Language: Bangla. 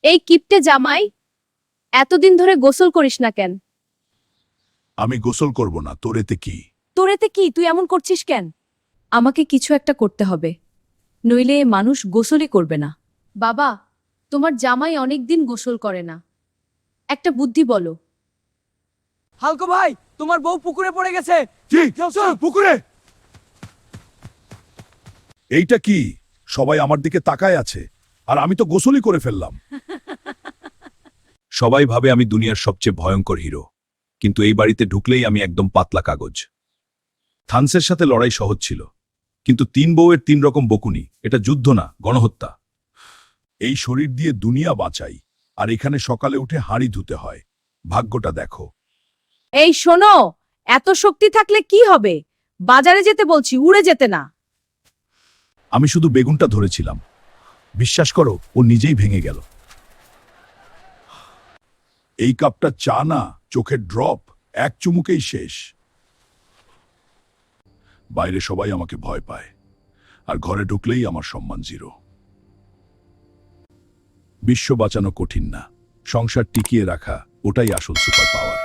এই কিপটে জামাই, এতদিন ধরে গোসল করিস না কেন? আমি গোসল করব না, তোর এতে কি? তোরেতে কি, তুই এমন করছিস কেন? আমাকে কিছু একটা করতে হবে, নইলে এ মানুষ গোসলই করবে না। বাবা, তোমার জামাই অনেক দিন গোসল করে না, একটা বুদ্ধি বলো। হালকো ভাই, তোমার বউ পুকুরে পড়ে গেছে। কি পুকুরে? এইটা কি? সবাই আমার দিকে তাকায় আছে, আর আমি তো গোসলই করে ফেললাম। সবাই ভাবে আমি দুনিয়ার সবচেয়ে ভয়ঙ্কর হিরো, কিন্তু এই বাড়িতে ঢুকলেই আমি একদম পাতলা কাগজ। থানসের সাথে লড়াই সহজ ছিল, কিন্তু 3 বউয়ের 3 রকম বকুনি, এটা যুদ্ধ না, গণহত্যা। এই শরীর দিয়ে দুনিয়া বাঁচাই, আর এখানে সকালে উঠে হাঁড়ি ধুতে হয়। ভাগ্যটা দেখো। এই শোনো, এত শক্তি থাকলে কি হবে? বাজারে যেতে বলছি, উড়ে যেতে না। আমি শুধু বেগুনটা ধরেছিলাম, বিশ্বাস করো ও নিজেই ভেঙে গেল। এই কাপটা চা না, চোখের ড্রপ, এক চুমুকেই শেষ। বাইরে সবাই আমাকে ভয় পায়, আর ঘরে ঢুকলেই আমার সম্মান জিরো। বিশ্ব বাঁচানো কঠিন না, সংসার টিকিয়ে রাখা ওটাই আসল সুপার পাওয়ার।